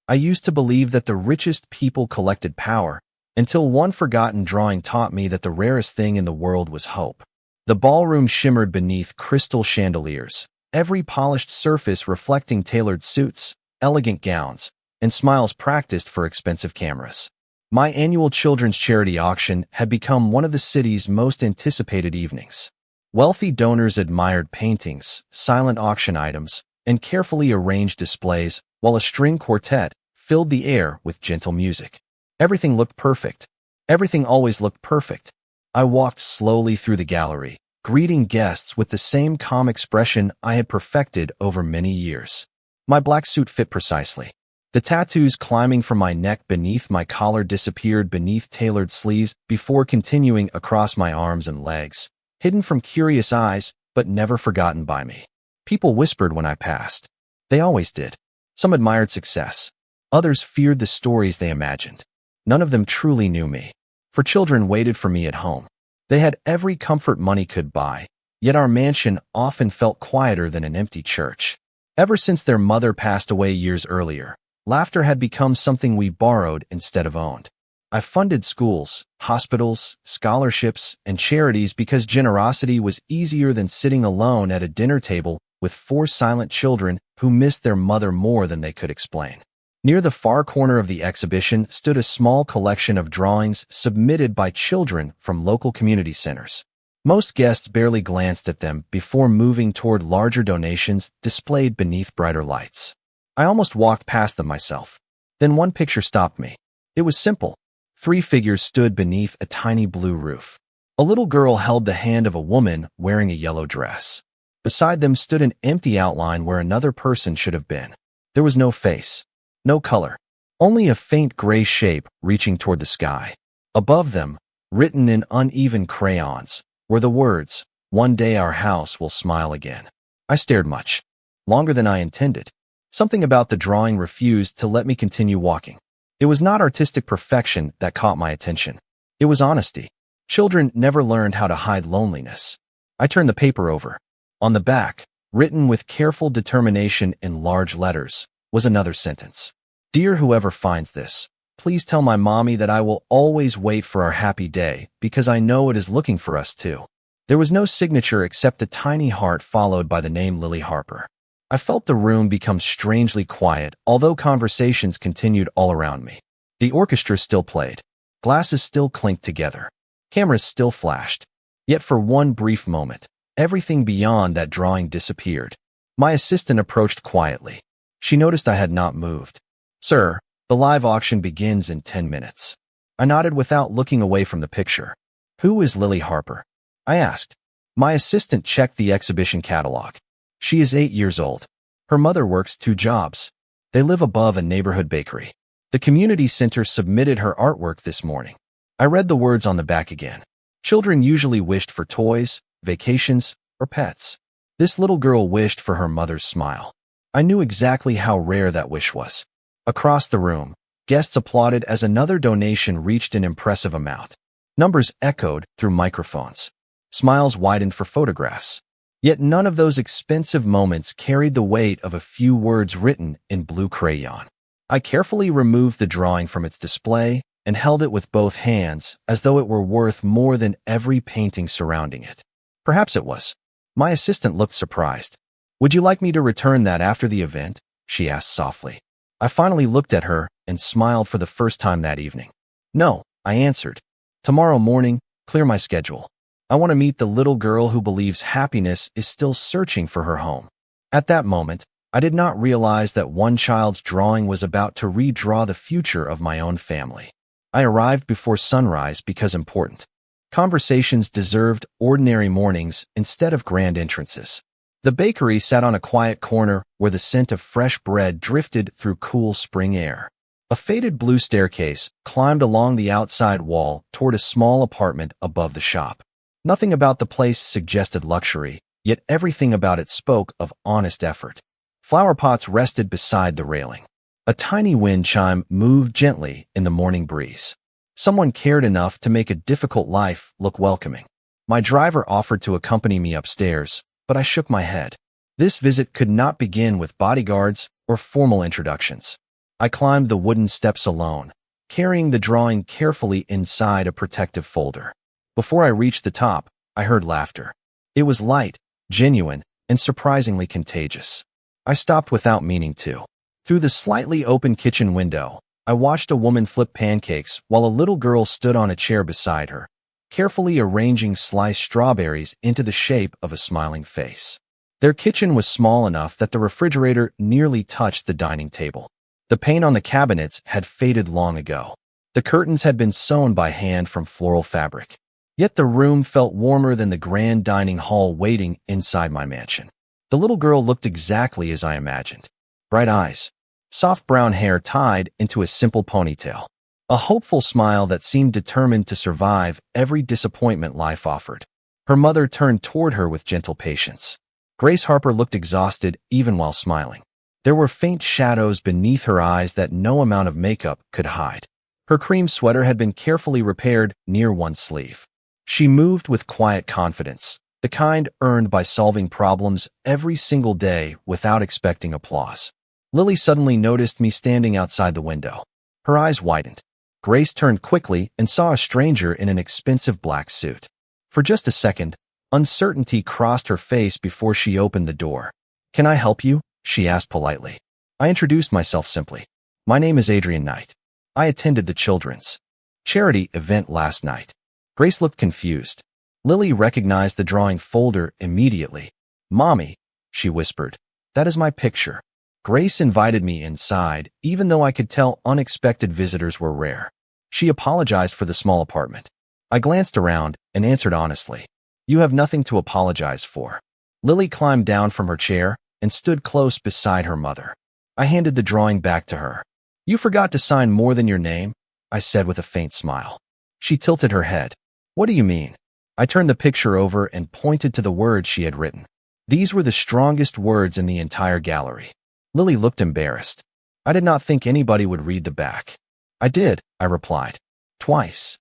I used to believe that the richest people collected power, until one forgotten drawing taught me that the rarest thing in the world was hope. The ballroom shimmered beneath crystal chandeliers, every polished surface reflecting tailored suits, elegant gowns, and smiles practiced for expensive cameras. My annual children's charity auction had become one of the city's most anticipated evenings. Wealthy donors admired paintings, silent auction items, and carefully arranged displays, while a string quartet filled the air with gentle music. Everything looked perfect. Everything always looked perfect. I walked slowly through the gallery, greeting guests with the same calm expression I had perfected over many years. My black suit fit precisely. The tattoos climbing from my neck beneath my collar disappeared beneath tailored sleeves before continuing across my arms and legs, hidden from curious eyes but never forgotten by me. People whispered when I passed. They always did. Some admired success. Others feared the stories they imagined. None of them truly knew me. For children waited for me at home. They had every comfort money could buy, yet our mansion often felt quieter than an empty church. Ever since their mother passed away years earlier, laughter had become something we borrowed instead of owned. I funded schools, hospitals, scholarships, and charities because generosity was easier than sitting alone at a dinner table with 4 silent children who missed their mother more than they could explain. Near the far corner of the exhibition stood a small collection of drawings submitted by children from local community centers. Most guests barely glanced at them before moving toward larger donations displayed beneath brighter lights. I almost walked past them myself. Then one picture stopped me. It was simple. 3 figures stood beneath a tiny blue roof. A little girl held the hand of a woman wearing a yellow dress. Beside them stood an empty outline where another person should have been. There was no face, no color, only a faint gray shape reaching toward the sky. Above them, written in uneven crayons, were the words, "One day our house will smile again." I stared much, longer than I intended. Something about the drawing refused to let me continue walking. It was not artistic perfection that caught my attention. It was honesty. Children never learned how to hide loneliness. I turned the paper over. On the back, written with careful determination in large letters, was another sentence. "Dear whoever finds this, please tell my mommy that I will always wait for our happy day because I know it is looking for us too." There was no signature except a tiny heart followed by the name Lily Harper. I felt the room become strangely quiet, although conversations continued all around me. The orchestra still played. Glasses still clinked together. Cameras still flashed. Yet for one brief moment, everything beyond that drawing disappeared. My assistant approached quietly. She noticed I had not moved. "Sir, the live auction begins in 10 minutes. I nodded without looking away from the picture. "Who is Lily Harper?" I asked. My assistant checked the exhibition catalog. She is 8 years old. Her mother works 2 jobs. They live above a neighborhood bakery. The community center submitted her artwork this morning. I read the words on the back again. Children usually wished for toys, vacations, or pets. This little girl wished for her mother's smile. I knew exactly how rare that wish was. Across the room, guests applauded as another donation reached an impressive amount. Numbers echoed through microphones. Smiles widened for photographs. Yet none of those expensive moments carried the weight of a few words written in blue crayon. I carefully removed the drawing from its display and held it with both hands as though it were worth more than every painting surrounding it. Perhaps it was. My assistant looked surprised. "Would you like me to return that after the event?" she asked softly. I finally looked at her and smiled for the first time that evening. "No," I answered. "Tomorrow morning, clear my schedule. I want to meet the little girl who believes happiness is still searching for her home." At that moment, I did not realize that one child's drawing was about to redraw the future of my own family. I arrived before sunrise because important. Conversations deserved ordinary mornings instead of grand entrances. The bakery sat on a quiet corner where the scent of fresh bread drifted through cool spring air. A faded blue staircase climbed along the outside wall toward a small apartment above the shop. Nothing about the place suggested luxury, yet everything about it spoke of honest effort. Flower pots rested beside the railing. A tiny wind chime moved gently in the morning breeze. Someone cared enough to make a difficult life look welcoming. My driver offered to accompany me upstairs, but I shook my head. This visit could not begin with bodyguards or formal introductions. I climbed the wooden steps alone, carrying the drawing carefully inside a protective folder. Before I reached the top, I heard laughter. It was light, genuine, and surprisingly contagious. I stopped without meaning to. Through the slightly open kitchen window, I watched a woman flip pancakes while a little girl stood on a chair beside her, carefully arranging sliced strawberries into the shape of a smiling face. Their kitchen was small enough that the refrigerator nearly touched the dining table. The paint on the cabinets had faded long ago. The curtains had been sewn by hand from floral fabric. Yet the room felt warmer than the grand dining hall waiting inside my mansion. The little girl looked exactly as I imagined. Bright eyes, soft brown hair tied into a simple ponytail, a hopeful smile that seemed determined to survive every disappointment life offered. Her mother turned toward her with gentle patience. Grace Harper looked exhausted even while smiling. There were faint shadows beneath her eyes that no amount of makeup could hide. Her cream sweater had been carefully repaired near one sleeve. She moved with quiet confidence, the kind earned by solving problems every single day without expecting applause. Lily suddenly noticed me standing outside the window. Her eyes widened. Grace turned quickly and saw a stranger in an expensive black suit. For just a second, uncertainty crossed her face before she opened the door. "Can I help you?" she asked politely. I introduced myself simply. "My name is Adrian Knight. I attended the children's charity event last night." Grace looked confused. Lily recognized the drawing folder immediately. "Mommy," she whispered, "that is my picture." Grace invited me inside, even though I could tell unexpected visitors were rare. She apologized for the small apartment. I glanced around and answered honestly, "You have nothing to apologize for." Lily climbed down from her chair and stood close beside her mother. I handed the drawing back to her. "You forgot to sign more than your name," I said with a faint smile. She tilted her head. "What do you mean?" I turned the picture over and pointed to the words she had written. These were the strongest words in the entire gallery. Lily looked embarrassed. I did not think anybody would read the back. "I did," I replied. "Twice."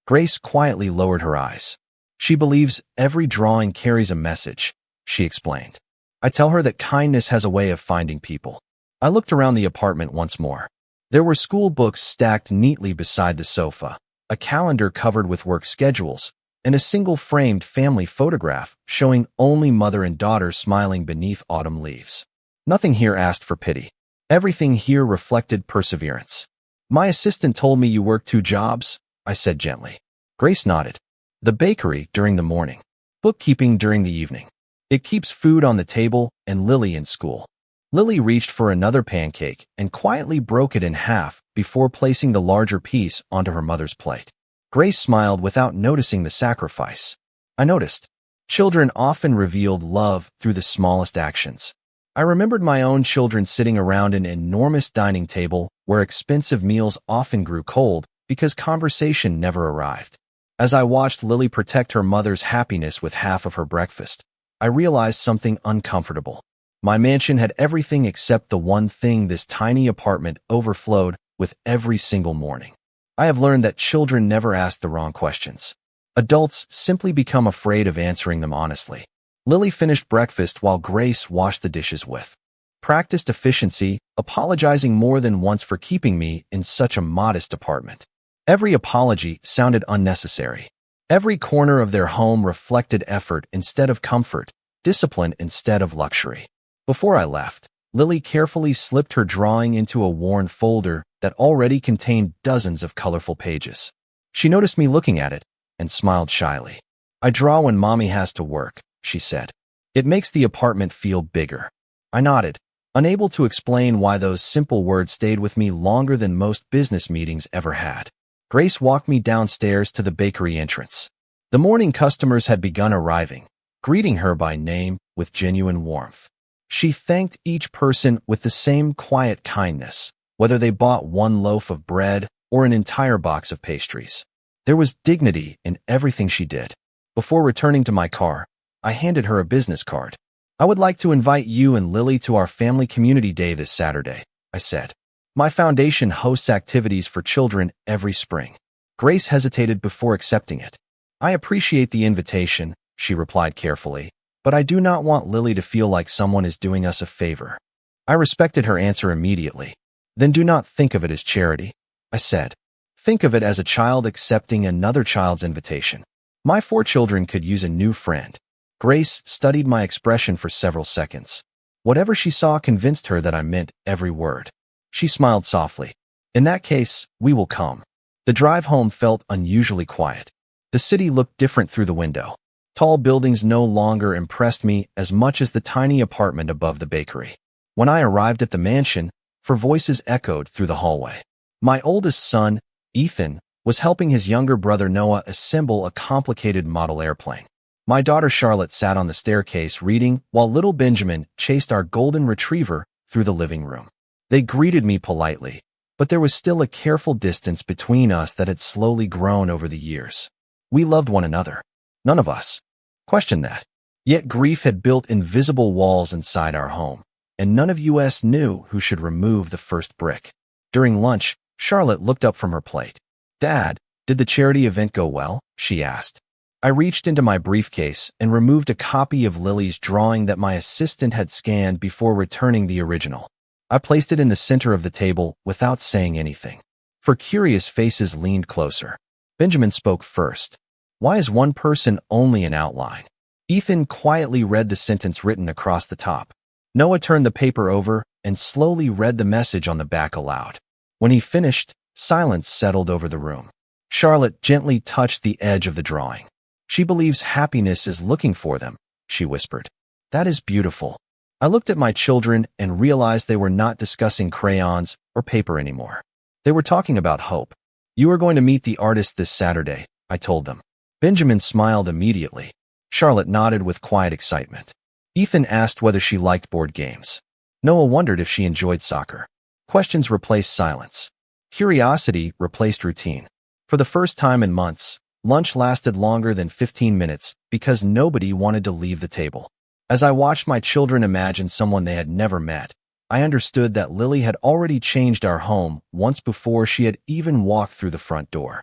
Grace quietly lowered her eyes. "She believes every drawing carries a message," she explained. "I tell her that kindness has a way of finding people." I looked around the apartment once more. There were school books stacked neatly beside the sofa, a calendar covered with work schedules, and a single framed family photograph showing only mother and daughter smiling beneath autumn leaves. Nothing here asked for pity. Everything here reflected perseverance. "My assistant told me you work 2 jobs," I said gently. Grace nodded. "The bakery during the morning, bookkeeping during the evening. It keeps food on the table and Lily in school." Lily reached for another pancake and quietly broke it in half before placing the larger piece onto her mother's plate. Grace smiled without noticing the sacrifice. I noticed. Children often revealed love through the smallest actions. I remembered my own children sitting around an enormous dining table where expensive meals often grew cold because conversation never arrived. As I watched Lily protect her mother's happiness with half of her breakfast, I realized something uncomfortable. My mansion had everything except the one thing this tiny apartment overflowed with every single morning. I have learned that children never ask the wrong questions. Adults simply become afraid of answering them honestly. Lily finished breakfast while Grace washed the dishes with practiced efficiency, apologizing more than once for keeping me in such a modest apartment. Every apology sounded unnecessary. Every corner of their home reflected effort instead of comfort, discipline instead of luxury. Before I left, Lily carefully slipped her drawing into a worn folder that already contained dozens of colorful pages. She noticed me looking at it and smiled shyly. "I draw when Mommy has to work," she said. "It makes the apartment feel bigger." I nodded, unable to explain why those simple words stayed with me longer than most business meetings ever had. Grace walked me downstairs to the bakery entrance. The morning customers had begun arriving, greeting her by name with genuine warmth. She thanked each person with the same quiet kindness, whether they bought one loaf of bread or an entire box of pastries. There was dignity in everything she did. Before returning to my car, I handed her a business card. "I would like to invite you and Lily to our family community day this Saturday," I said. "My foundation hosts activities for children every spring." Grace hesitated before accepting it. "I appreciate the invitation," she replied carefully, "but I do not want Lily to feel like someone is doing us a favor." I respected her answer immediately. Then do not think of it as charity, I said. Think of it as a child accepting another child's invitation. My 4 children could use a new friend. Grace studied my expression for several seconds. Whatever she saw convinced her that I meant every word. She smiled softly. In that case, we will come. The drive home felt unusually quiet. The city looked different through the window. Tall buildings no longer impressed me as much as the tiny apartment above the bakery. When I arrived at the mansion, 4 voices echoed through the hallway. My oldest son, Ethan, was helping his younger brother Noah assemble a complicated model airplane. My daughter Charlotte sat on the staircase reading while little Benjamin chased our golden retriever through the living room. They greeted me politely, but there was still a careful distance between us that had slowly grown over the years. We loved one another. None of us questioned that. Yet grief had built invisible walls inside our home, and none of us knew who should remove the first brick. During lunch, Charlotte looked up from her plate. "Dad, did the charity event go well?" she asked. I reached into my briefcase and removed a copy of Lily's drawing that my assistant had scanned before returning the original. I placed it in the center of the table without saying anything. 4 curious faces leaned closer. Benjamin spoke first. "Why is one person only an outline?" Ethan quietly read the sentence written across the top. Noah turned the paper over and slowly read the message on the back aloud. When he finished, silence settled over the room. Charlotte gently touched the edge of the drawing. "She believes happiness is looking for them," she whispered. "That is beautiful." I looked at my children and realized they were not discussing crayons or paper anymore. They were talking about hope. "You are going to meet the artist this Saturday," I told them. Benjamin smiled immediately. Charlotte nodded with quiet excitement. Ethan asked whether she liked board games. Noah wondered if she enjoyed soccer. Questions replaced silence. Curiosity replaced routine. For the first time in months, lunch lasted longer than 15 minutes because nobody wanted to leave the table. As I watched my children imagine someone they had never met, I understood that Lily had already changed our home once before she had even walked through the front door.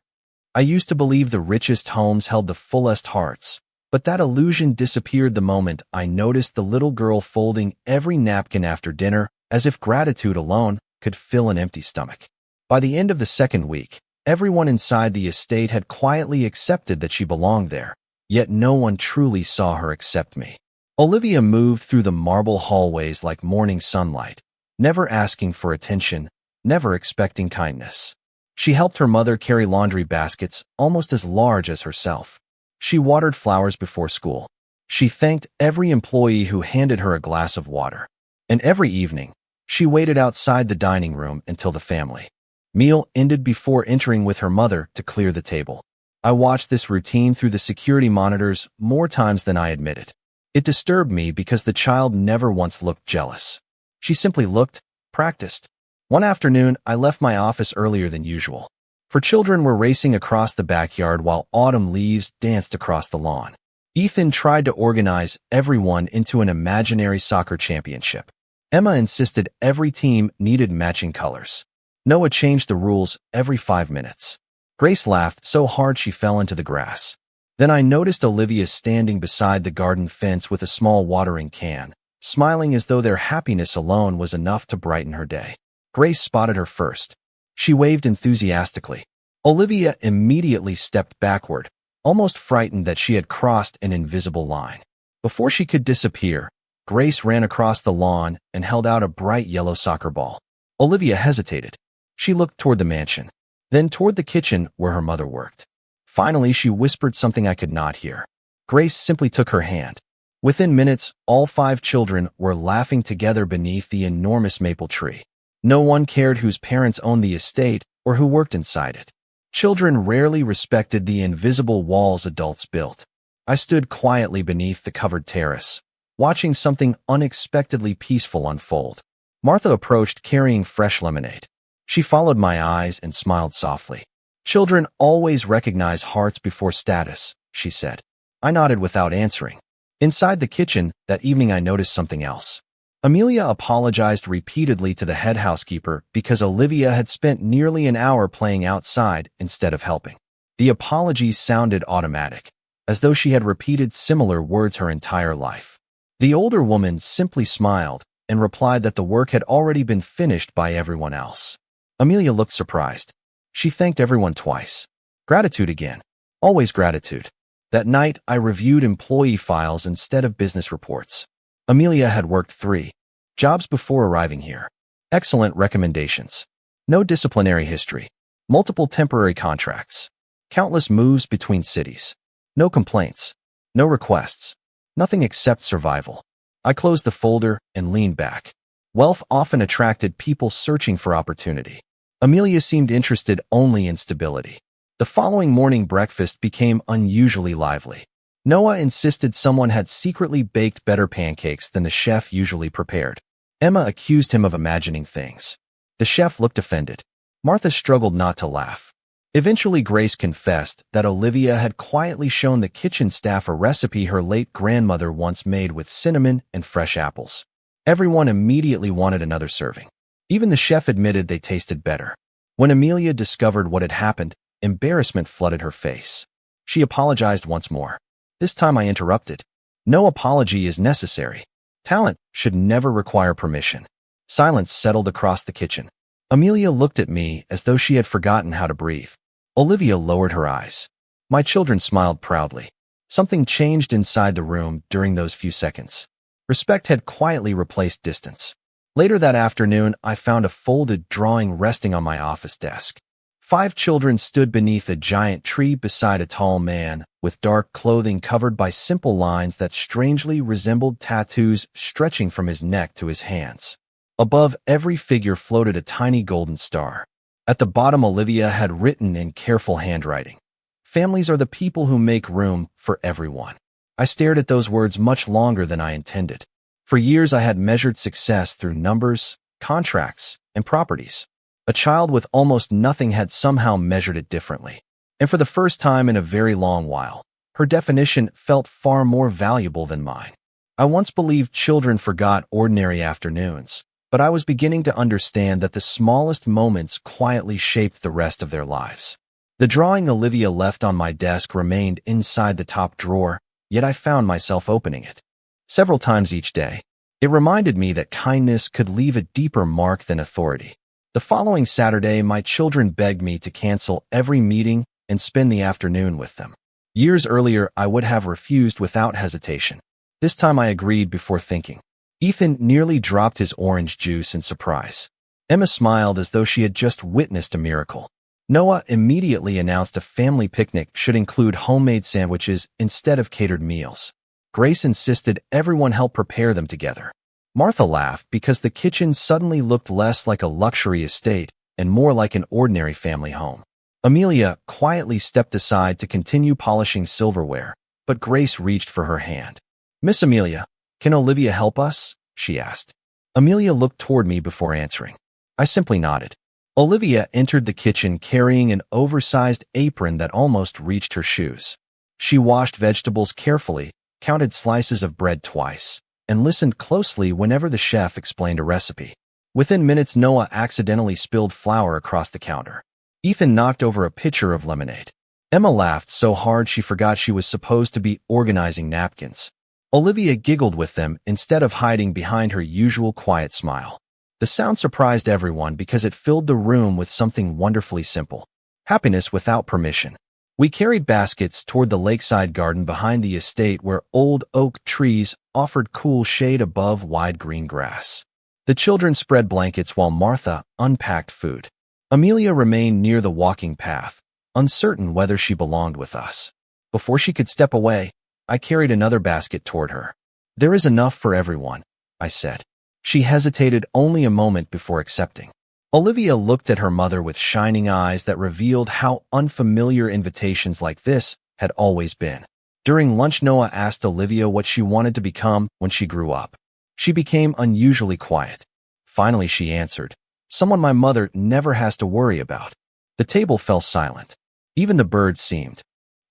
I used to believe the richest homes held the fullest hearts, but that illusion disappeared the moment I noticed the little girl folding every napkin after dinner as if gratitude alone could fill an empty stomach. By the end of the second week, everyone inside the estate had quietly accepted that she belonged there, yet no one truly saw her except me. Olivia moved through the marble hallways like morning sunlight, never asking for attention, never expecting kindness. She helped her mother carry laundry baskets almost as large as herself. She watered flowers before school. She thanked every employee who handed her a glass of water. And every evening, she waited outside the dining room until the family meal ended before entering with her mother to clear the table. I watched this routine through the security monitors more times than I admitted. It disturbed me because the child never once looked jealous. She simply looked, practiced. One afternoon, I left my office earlier than usual. 4 children were racing across the backyard while autumn leaves danced across the lawn. Ethan tried to organize everyone into an imaginary soccer championship. Emma insisted every team needed matching colors. Noah changed the rules every 5 minutes. Grace laughed so hard she fell into the grass. Then I noticed Olivia standing beside the garden fence with a small watering can, smiling as though their happiness alone was enough to brighten her day. Grace spotted her first. She waved enthusiastically. Olivia immediately stepped backward, almost frightened that she had crossed an invisible line. Before she could disappear, Grace ran across the lawn and held out a bright yellow soccer ball. Olivia hesitated. She looked toward the mansion, then toward the kitchen where her mother worked. Finally, she whispered something I could not hear. Grace simply took her hand. Within minutes, all 5 children were laughing together beneath the enormous maple tree. No one cared whose parents owned the estate or who worked inside it. Children rarely respected the invisible walls adults built. I stood quietly beneath the covered terrace, watching something unexpectedly peaceful unfold. Martha approached carrying fresh lemonade. She followed my eyes and smiled softly. "Children always recognize hearts before status," she said. I nodded without answering. Inside the kitchen, that evening I noticed something else. Amelia apologized repeatedly to the head housekeeper because Olivia had spent nearly an hour playing outside instead of helping. The apologies sounded automatic, as though she had repeated similar words her entire life. The older woman simply smiled and replied that the work had already been finished by everyone else. Amelia looked surprised. She thanked everyone twice. Gratitude again. Always gratitude. That night, I reviewed employee files instead of business reports. Amelia had worked 3 jobs before arriving here. Excellent recommendations. No disciplinary history. Multiple temporary contracts. Countless moves between cities. No complaints. No requests. Nothing except survival. I closed the folder and leaned back. Wealth often attracted people searching for opportunity. Amelia seemed interested only in stability. The following morning breakfast became unusually lively. Noah insisted someone had secretly baked better pancakes than the chef usually prepared. Emma accused him of imagining things. The chef looked offended. Martha struggled not to laugh. Eventually, Grace confessed that Olivia had quietly shown the kitchen staff a recipe her late grandmother once made with cinnamon and fresh apples. Everyone immediately wanted another serving. Even the chef admitted they tasted better. When Amelia discovered what had happened, embarrassment flooded her face. She apologized once more. This time I interrupted. No apology is necessary. Talent should never require permission. Silence settled across the kitchen. Amelia looked at me as though she had forgotten how to breathe. Olivia lowered her eyes. My children smiled proudly. Something changed inside the room during those few seconds. Respect had quietly replaced distance. Later that afternoon, I found a folded drawing resting on my office desk. 5 children stood beneath a giant tree beside a tall man, with dark clothing covered by simple lines that strangely resembled tattoos stretching from his neck to his hands. Above every figure floated a tiny golden star. At the bottom, Olivia had written in careful handwriting, "Families are the people who make room for everyone." I stared at those words much longer than I intended. For years, I had measured success through numbers, contracts, and properties. A child with almost nothing had somehow measured it differently. And for the first time in a very long while, her definition felt far more valuable than mine. I once believed children forgot ordinary afternoons, but I was beginning to understand that the smallest moments quietly shaped the rest of their lives. The drawing Olivia left on my desk remained inside the top drawer, yet I found myself opening it several times each day. It reminded me that kindness could leave a deeper mark than authority. The following Saturday, my children begged me to cancel every meeting and spend the afternoon with them. Years earlier, I would have refused without hesitation. This time I agreed before thinking. Ethan nearly dropped his orange juice in surprise. Emma smiled as though she had just witnessed a miracle. Noah immediately announced a family picnic should include homemade sandwiches instead of catered meals. Grace insisted everyone help prepare them together. Martha laughed because the kitchen suddenly looked less like a luxury estate and more like an ordinary family home. Amelia quietly stepped aside to continue polishing silverware, but Grace reached for her hand. "Miss Amelia, can Olivia help us?" she asked. Amelia looked toward me before answering. I simply nodded. Olivia entered the kitchen carrying an oversized apron that almost reached her shoes. She washed vegetables carefully, counted slices of bread twice, and listened closely whenever the chef explained a recipe. Within minutes, Noah accidentally spilled flour across the counter. Ethan knocked over a pitcher of lemonade. Emma laughed so hard she forgot she was supposed to be organizing napkins. Olivia giggled with them instead of hiding behind her usual quiet smile. The sound surprised everyone because it filled the room with something wonderfully simple. Happiness without permission. We carried baskets toward the lakeside garden behind the estate where old oak trees offered cool shade above wide green grass. The children spread blankets while Martha unpacked food. Amelia remained near the walking path, uncertain whether she belonged with us. Before she could step away, I carried another basket toward her. "There is enough for everyone," I said. She hesitated only a moment before accepting. Olivia looked at her mother with shining eyes that revealed how unfamiliar invitations like this had always been. During lunch, Noah asked Olivia what she wanted to become when she grew up. She became unusually quiet. Finally, she answered, "Someone my mother never has to worry about." The table fell silent. Even the birds seemed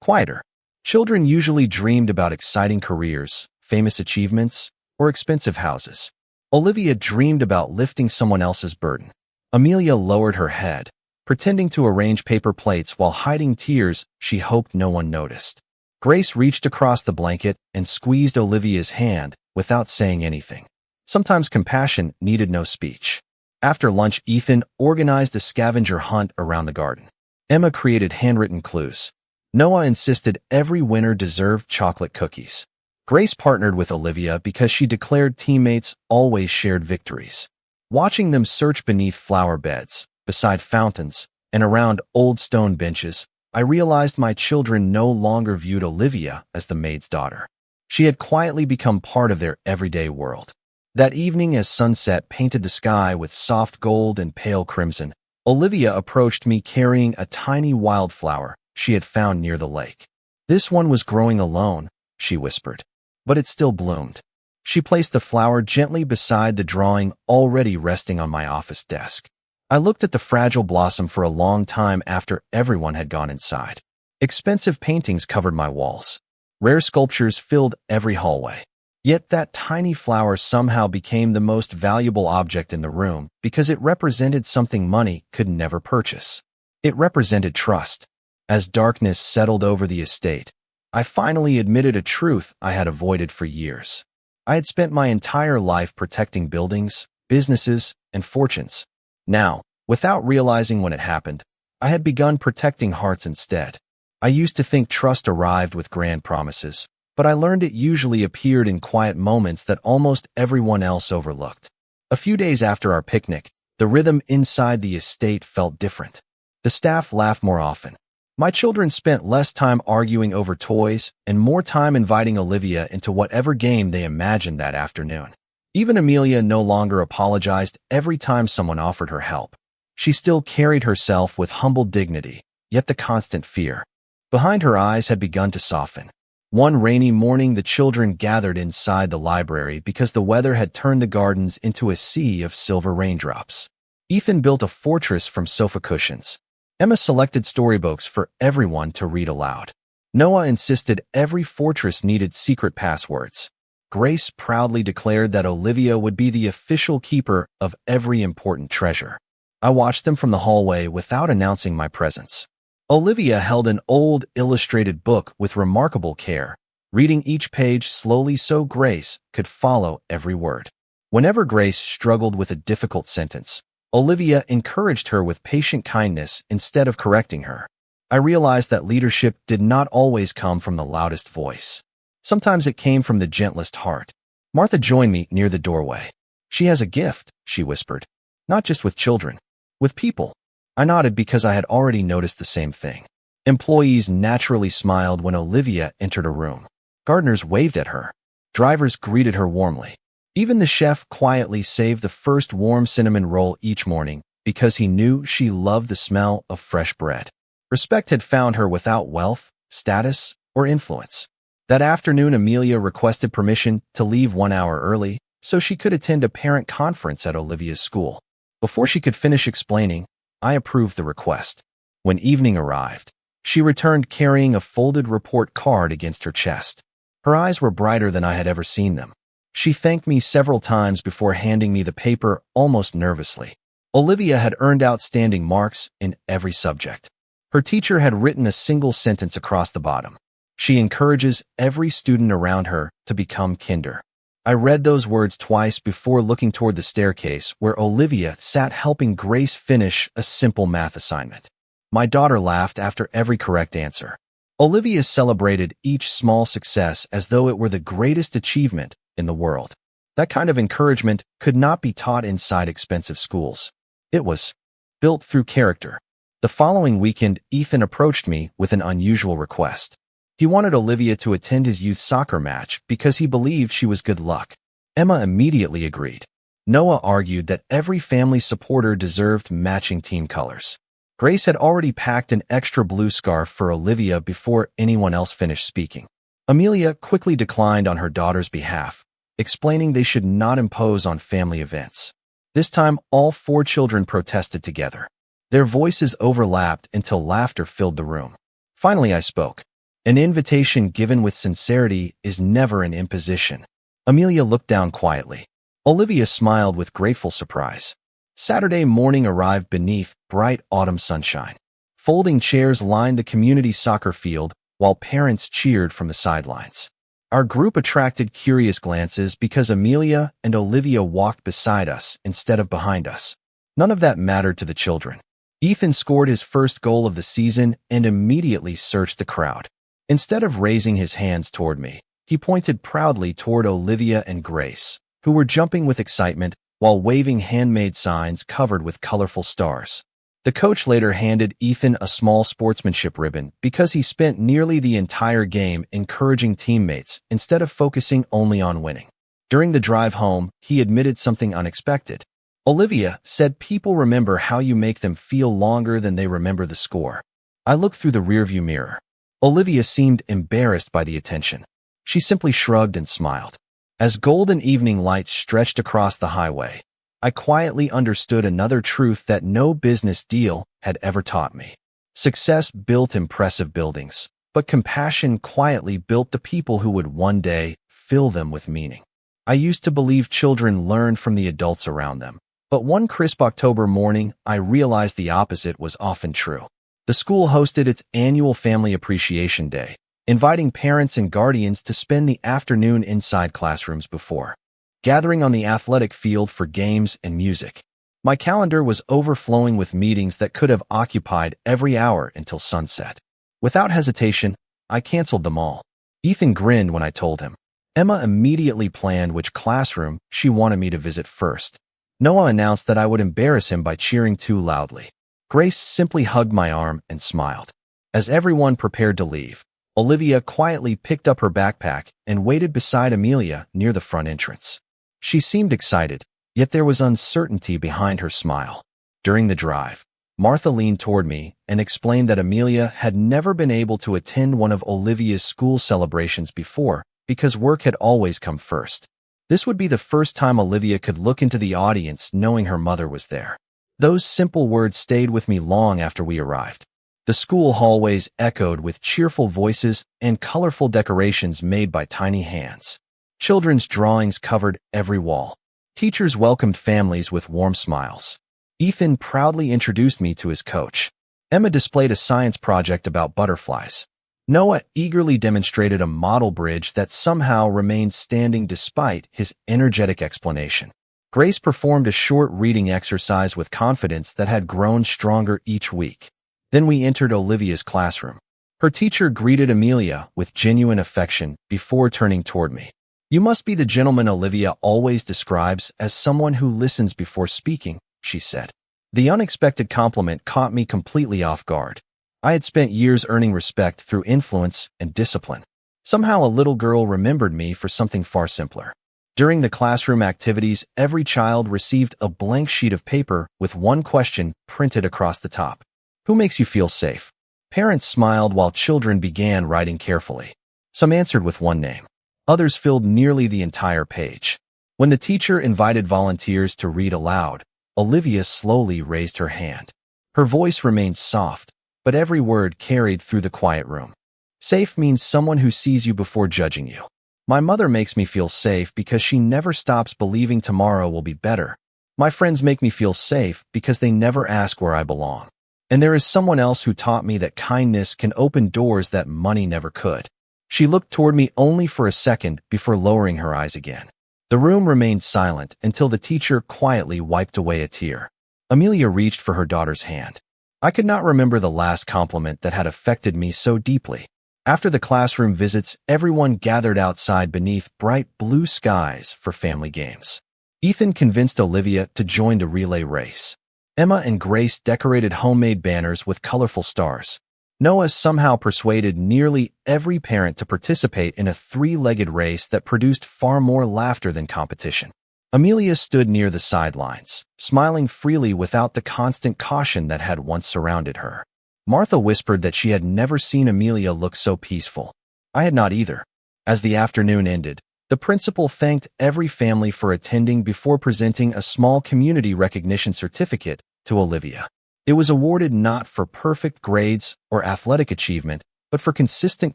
quieter. Children usually dreamed about exciting careers, famous achievements, or expensive houses. Olivia dreamed about lifting someone else's burden. Amelia lowered her head, pretending to arrange paper plates while hiding tears she hoped no one noticed. Grace reached across the blanket and squeezed Olivia's hand without saying anything. Sometimes compassion needed no speech. After lunch, Ethan organized a scavenger hunt around the garden. Emma created handwritten clues. Noah insisted every winner deserved chocolate cookies. Grace partnered with Olivia because she declared teammates always shared victories. Watching them search beneath flower beds, beside fountains, and around old stone benches, I realized my children no longer viewed Olivia as the maid's daughter. She had quietly become part of their everyday world. That evening, as sunset painted the sky with soft gold and pale crimson, Olivia approached me carrying a tiny wildflower she had found near the lake. "This one was growing alone," she whispered, "but it still bloomed." She placed the flower gently beside the drawing already resting on my office desk. I looked at the fragile blossom for a long time after everyone had gone inside. Expensive paintings covered my walls. Rare sculptures filled every hallway. Yet that tiny flower somehow became the most valuable object in the room because it represented something money could never purchase. It represented trust. As darkness settled over the estate, I finally admitted a truth I had avoided for years. I had spent my entire life protecting buildings, businesses, and fortunes. Now, without realizing when it happened, I had begun protecting hearts instead. I used to think trust arrived with grand promises, but I learned it usually appeared in quiet moments that almost everyone else overlooked. A few days after our picnic, the rhythm inside the estate felt different. The staff laughed more often. My children spent less time arguing over toys and more time inviting Olivia into whatever game they imagined that afternoon. Even Amelia no longer apologized every time someone offered her help. She still carried herself with humble dignity, yet the constant fear behind her eyes had begun to soften. One rainy morning, the children gathered inside the library because the weather had turned the gardens into a sea of silver raindrops. Ethan built a fortress from sofa cushions. Emma selected storybooks for everyone to read aloud. Noah insisted every fortress needed secret passwords. Grace proudly declared that Olivia would be the official keeper of every important treasure. I watched them from the hallway without announcing my presence. Olivia held an old illustrated book with remarkable care, reading each page slowly so Grace could follow every word. Whenever Grace struggled with a difficult sentence, Olivia encouraged her with patient kindness instead of correcting her. I realized that leadership did not always come from the loudest voice. Sometimes it came from the gentlest heart. Martha joined me near the doorway. "She has a gift," she whispered. "Not just with children, with people." I nodded because I had already noticed the same thing. Employees naturally smiled when Olivia entered a room. Gardeners waved at her. Drivers greeted her warmly. Even the chef quietly saved the first warm cinnamon roll each morning because he knew she loved the smell of fresh bread. Respect had found her without wealth, status, or influence. That afternoon, Amelia requested permission to leave 1 hour early so she could attend a parent conference at Olivia's school. Before she could finish explaining, I approved the request. When evening arrived, she returned carrying a folded report card against her chest. Her eyes were brighter than I had ever seen them. She thanked me several times before handing me the paper almost nervously. Olivia had earned outstanding marks in every subject. Her teacher had written a single sentence across the bottom. "She encourages every student around her to become kinder." I read those words twice before looking toward the staircase where Olivia sat helping Grace finish a simple math assignment. My daughter laughed after every correct answer. Olivia celebrated each small success as though it were the greatest achievement in the world. That kind of encouragement could not be taught inside expensive schools. It was built through character. The following weekend, Ethan approached me with an unusual request. He wanted Olivia to attend his youth soccer match because he believed she was good luck. Emma immediately agreed. Noah argued that every family supporter deserved matching team colors. Grace had already packed an extra blue scarf for Olivia before anyone else finished speaking. Amelia quickly declined on her daughter's behalf, explaining they should not impose on family events. This time, all 4 children protested together. Their voices overlapped until laughter filled the room. Finally, I spoke. "An invitation given with sincerity is never an imposition." Amelia looked down quietly. Olivia smiled with grateful surprise. Saturday morning arrived beneath bright autumn sunshine. Folding chairs lined the community soccer field while parents cheered from the sidelines. Our group attracted curious glances because Amelia and Olivia walked beside us instead of behind us. None of that mattered to the children. Ethan scored his first goal of the season and immediately searched the crowd. Instead of raising his hands toward me, he pointed proudly toward Olivia and Grace, who were jumping with excitement while waving handmade signs covered with colorful stars. The coach later handed Ethan a small sportsmanship ribbon because he spent nearly the entire game encouraging teammates instead of focusing only on winning. During the drive home, he admitted something unexpected. Olivia said people remember how you make them feel longer than they remember the score. I looked through the rearview mirror. Olivia seemed embarrassed by the attention. She simply shrugged and smiled. As golden evening lights stretched across the highway, I quietly understood another truth that no business deal had ever taught me. Success built impressive buildings, but compassion quietly built the people who would one day fill them with meaning. I used to believe children learned from the adults around them, but one crisp October morning, I realized the opposite was often true. The school hosted its annual Family Appreciation Day, inviting parents and guardians to spend the afternoon inside classrooms before gathering on the athletic field for games and music. My calendar was overflowing with meetings that could have occupied every hour until sunset. Without hesitation, I canceled them all. Ethan grinned when I told him. Emma immediately planned which classroom she wanted me to visit first. Noah announced that I would embarrass him by cheering too loudly. Grace simply hugged my arm and smiled. As everyone prepared to leave, Olivia quietly picked up her backpack and waited beside Amelia near the front entrance. She seemed excited, yet there was uncertainty behind her smile. During the drive, Martha leaned toward me and explained that Amelia had never been able to attend one of Olivia's school celebrations before because work had always come first. This would be the first time Olivia could look into the audience knowing her mother was there. Those simple words stayed with me long after we arrived. The school hallways echoed with cheerful voices and colorful decorations made by tiny hands. Children's drawings covered every wall. Teachers welcomed families with warm smiles. Ethan proudly introduced me to his coach. Emma displayed a science project about butterflies. Noah eagerly demonstrated a model bridge that somehow remained standing despite his energetic explanation. Grace performed a short reading exercise with confidence that had grown stronger each week. Then we entered Olivia's classroom. Her teacher greeted Amelia with genuine affection before turning toward me. "You must be the gentleman Olivia always describes as someone who listens before speaking," she said. The unexpected compliment caught me completely off guard. I had spent years earning respect through influence and discipline. Somehow a little girl remembered me for something far simpler. During the classroom activities, every child received a blank sheet of paper with one question printed across the top. "Who makes you feel safe?" Parents smiled while children began writing carefully. Some answered with one name. Others filled nearly the entire page. When the teacher invited volunteers to read aloud, Olivia slowly raised her hand. Her voice remained soft, but every word carried through the quiet room. Safe means someone who sees you before judging you. My mother makes me feel safe because she never stops believing tomorrow will be better. My friends make me feel safe because they never ask where I belong. And there is someone else who taught me that kindness can open doors that money never could. She looked toward me only for a second before lowering her eyes again. The room remained silent until the teacher quietly wiped away a tear. Amelia reached for her daughter's hand. I could not remember the last compliment that had affected me so deeply. After the classroom visits, everyone gathered outside beneath bright blue skies for family games. Ethan convinced Olivia to join the relay race. Emma and Grace decorated homemade banners with colorful stars. Noah somehow persuaded nearly every parent to participate in a three-legged race that produced far more laughter than competition. Amelia stood near the sidelines, smiling freely without the constant caution that had once surrounded her. Martha whispered that she had never seen Amelia look so peaceful. I had not either. As the afternoon ended, the principal thanked every family for attending before presenting a small community recognition certificate to Olivia. It was awarded not for perfect grades or athletic achievement, but for consistent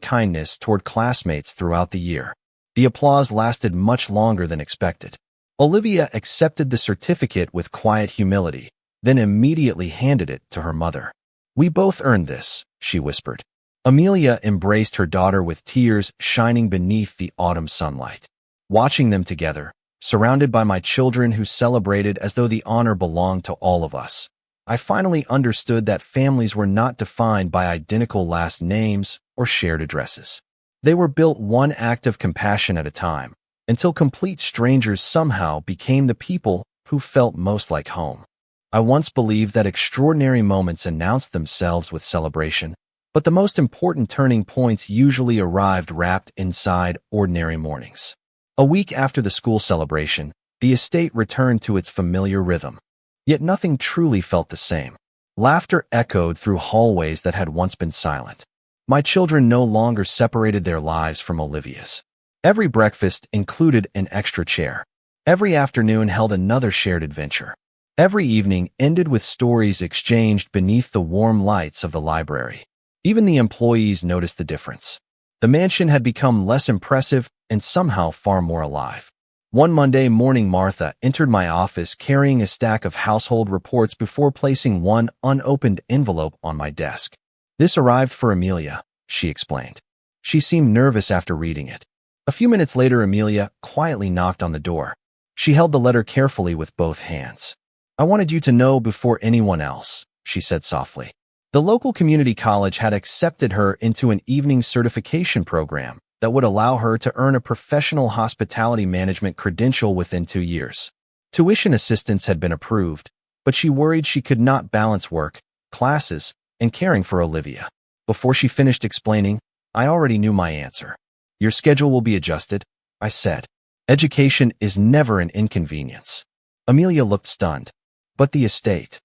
kindness toward classmates throughout the year. The applause lasted much longer than expected. Olivia accepted the certificate with quiet humility, then immediately handed it to her mother. "We both earned this," she whispered. Amelia embraced her daughter with tears shining beneath the autumn sunlight. Watching them together, surrounded by my children who celebrated as though the honor belonged to all of us, I finally understood that families were not defined by identical last names or shared addresses. They were built one act of compassion at a time, until complete strangers somehow became the people who felt most like home. I once believed that extraordinary moments announced themselves with celebration, but the most important turning points usually arrived wrapped inside ordinary mornings. A week after the school celebration, the estate returned to its familiar rhythm. Yet nothing truly felt the same. Laughter echoed through hallways that had once been silent. My children no longer separated their lives from Olivia's. Every breakfast included an extra chair. Every afternoon held another shared adventure. Every evening ended with stories exchanged beneath the warm lights of the library. Even the employees noticed the difference. The mansion had become less impressive and somehow far more alive. One Monday morning, Martha entered my office carrying a stack of household reports before placing one unopened envelope on my desk. "This arrived for Amelia," she explained. She seemed nervous after reading it. A few minutes later, Amelia quietly knocked on the door. She held the letter carefully with both hands. "I wanted you to know before anyone else," she said softly. The local community college had accepted her into an evening certification program that would allow her to earn a professional hospitality management credential within 2 years. Tuition assistance had been approved, but she worried she could not balance work, classes, and caring for Olivia. Before she finished explaining, I already knew my answer. "Your schedule will be adjusted," I said. "Education is never an inconvenience." Amelia looked stunned. "But the estate,"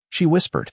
she whispered.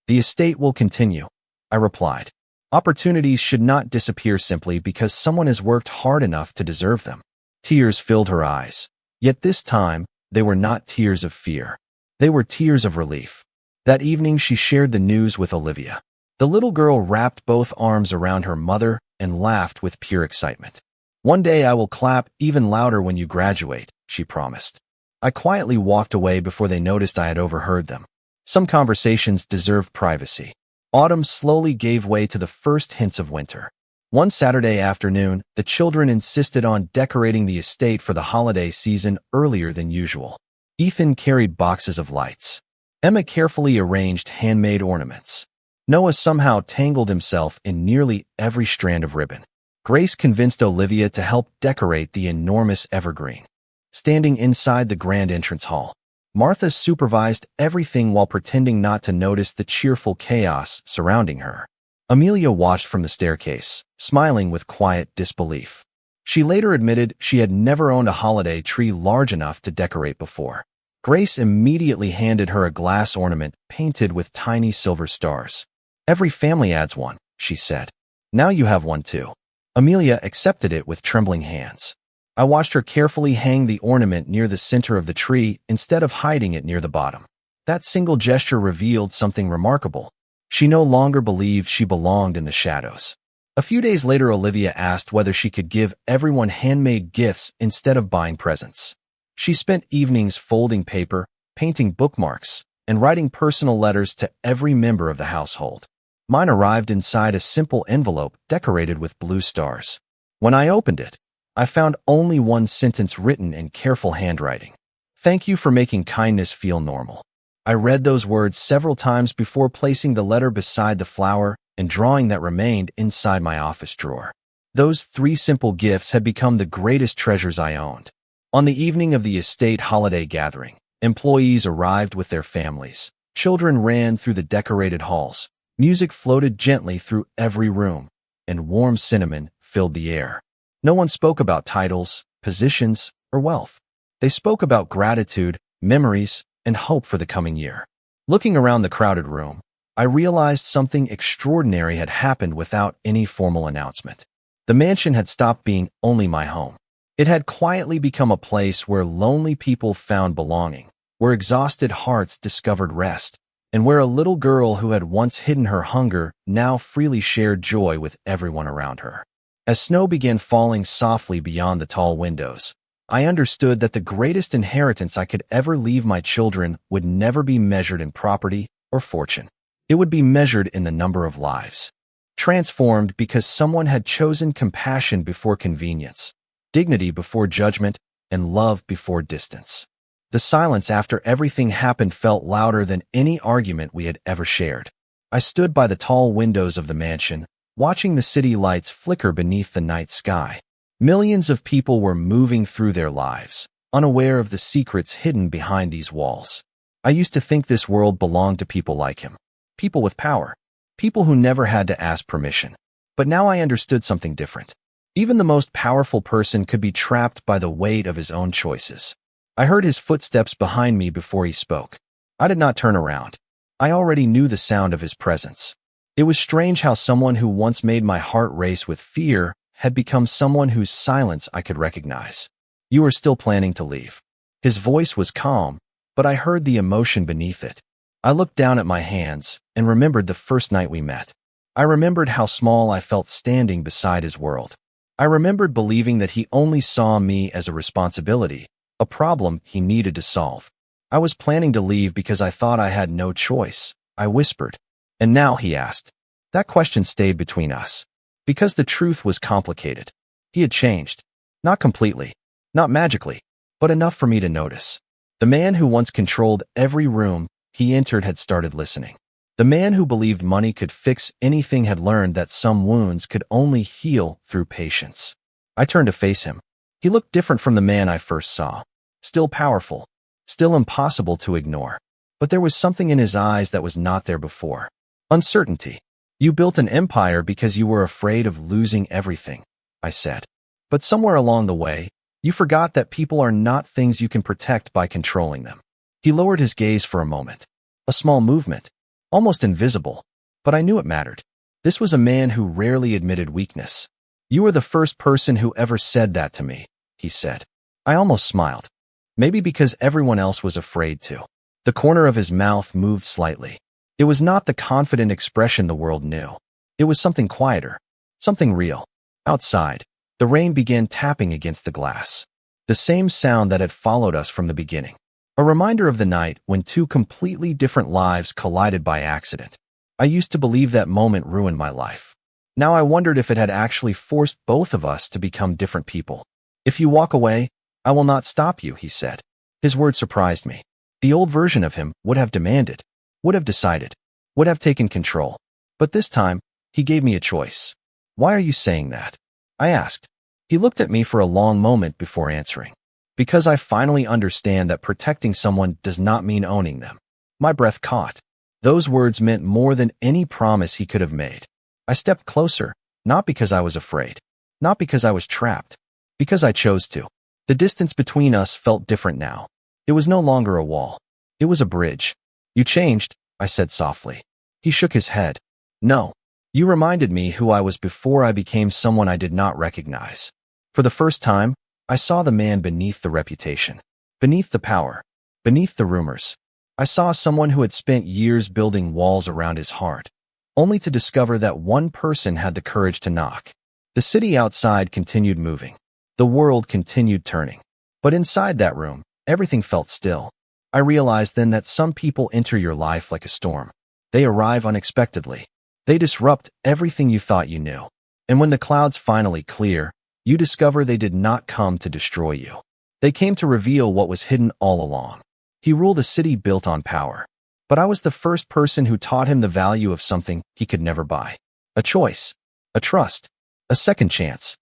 "The estate will continue," I replied. "Opportunities should not disappear simply because someone has worked hard enough to deserve them." Tears filled her eyes. Yet this time, they were not tears of fear. They were tears of relief. That evening, she shared the news with Olivia. The little girl wrapped both arms around her mother and laughed with pure excitement. "One day I will clap even louder when you graduate," she promised. I quietly walked away before they noticed I had overheard them. Some conversations deserved privacy. Autumn slowly gave way to the first hints of winter. One Saturday afternoon, the children insisted on decorating the estate for the holiday season earlier than usual. Ethan carried boxes of lights. Emma carefully arranged handmade ornaments. Noah somehow tangled himself in nearly every strand of ribbon. Grace convinced Olivia to help decorate the enormous evergreen. Standing inside the grand entrance hall, Martha supervised everything while pretending not to notice the cheerful chaos surrounding her. Amelia watched from the staircase, smiling with quiet disbelief. She later admitted she had never owned a holiday tree large enough to decorate before. Grace immediately handed her a glass ornament painted with tiny silver stars. "Every family adds one," she said. "Now you have one too." Amelia accepted it with trembling hands. I watched her carefully hang the ornament near the center of the tree instead of hiding it near the bottom. That single gesture revealed something remarkable. She no longer believed she belonged in the shadows. A few days later, Olivia asked whether she could give everyone handmade gifts instead of buying presents. She spent evenings folding paper, painting bookmarks, and writing personal letters to every member of the household. Mine arrived inside a simple envelope decorated with blue stars. When I opened it, I found only one sentence written in careful handwriting. "Thank you for making kindness feel normal." I read those words several times before placing the letter beside the flower and drawing that remained inside my office drawer. Those 3 simple gifts had become the greatest treasures I owned. On the evening of the estate holiday gathering, employees arrived with their families. Children ran through the decorated halls. Music floated gently through every room, and warm cinnamon filled the air. No one spoke about titles, positions, or wealth. They spoke about gratitude, memories, and hope for the coming year. Looking around the crowded room, I realized something extraordinary had happened without any formal announcement. The mansion had stopped being only my home. It had quietly become a place where lonely people found belonging, where exhausted hearts discovered rest, and where a little girl who had once hidden her hunger now freely shared joy with everyone around her. As snow began falling softly beyond the tall windows, I understood that the greatest inheritance I could ever leave my children would never be measured in property or fortune. It would be measured in the number of lives. transformed because someone had chosen compassion before convenience, dignity before judgment, and love before distance. The silence after everything happened felt louder than any argument we had ever shared. I stood by the tall windows of the mansion, watching the city lights flicker beneath the night sky. Millions of people were moving through their lives, unaware of the secrets hidden behind these walls. I used to think this world belonged to people like him, people with power, people who never had to ask permission. But now I understood something different. Even the most powerful person could be trapped by the weight of his own choices. I heard his footsteps behind me before he spoke. I did not turn around. I already knew the sound of his presence. It was strange how someone who once made my heart race with fear had become someone whose silence I could recognize. "You are still planning to leave." His voice was calm, but I heard the emotion beneath it. I looked down at my hands and remembered the first night we met. I remembered how small I felt standing beside his world. I remembered believing that he only saw me as a responsibility, a problem he needed to solve. I was planning to leave because I thought I had no choice, I whispered. "And now?" he asked. That question stayed between us, because the truth was complicated. He had changed. Not completely, not magically, but enough for me to notice. The man who once controlled every room he entered had started listening. The man who believed money could fix anything had learned that some wounds could only heal through patience. I turned to face him. He looked different from the man I first saw. Still powerful, still impossible to ignore. But there was something in his eyes that was not there before. Uncertainty. "You built an empire because you were afraid of losing everything," I said. "But somewhere along the way, you forgot that people are not things you can protect by controlling them." He lowered his gaze for a moment. A small movement, almost invisible, but I knew it mattered. This was a man who rarely admitted weakness. "You were the first person who ever said that to me," he said. I almost smiled. Maybe because everyone else was afraid to. The corner of his mouth moved slightly. It was not the confident expression the world knew. It was something quieter, something real. Outside, the rain began tapping against the glass. The same sound that had followed us from the beginning. A reminder of the night when two completely different lives collided by accident. I used to believe that moment ruined my life. Now I wondered if it had actually forced both of us to become different people. "If you walk away, I will not stop you," he said. His words surprised me. The old version of him would have demanded, would have decided, would have taken control. But this time, he gave me a choice. "Why are you saying that?" I asked. He looked at me for a long moment before answering. "Because I finally understand that protecting someone does not mean owning them." My breath caught. Those words meant more than any promise he could have made. I stepped closer, not because I was afraid, not because I was trapped, because I chose to. The distance between us felt different now. It was no longer a wall. It was a bridge. "You changed," I said softly. He shook his head. "No. You reminded me who I was before I became someone I did not recognize." For the first time, I saw the man beneath the reputation, beneath the power, beneath the rumors. I saw someone who had spent years building walls around his heart, only to discover that one person had the courage to knock. The city outside continued moving. The world continued turning. But inside that room, everything felt still. I realized then that some people enter your life like a storm. They arrive unexpectedly. They disrupt everything you thought you knew. And when the clouds finally clear, you discover they did not come to destroy you. They came to reveal what was hidden all along. He ruled a city built on power. But I was the first person who taught him the value of something he could never buy. A choice, a trust, a second chance.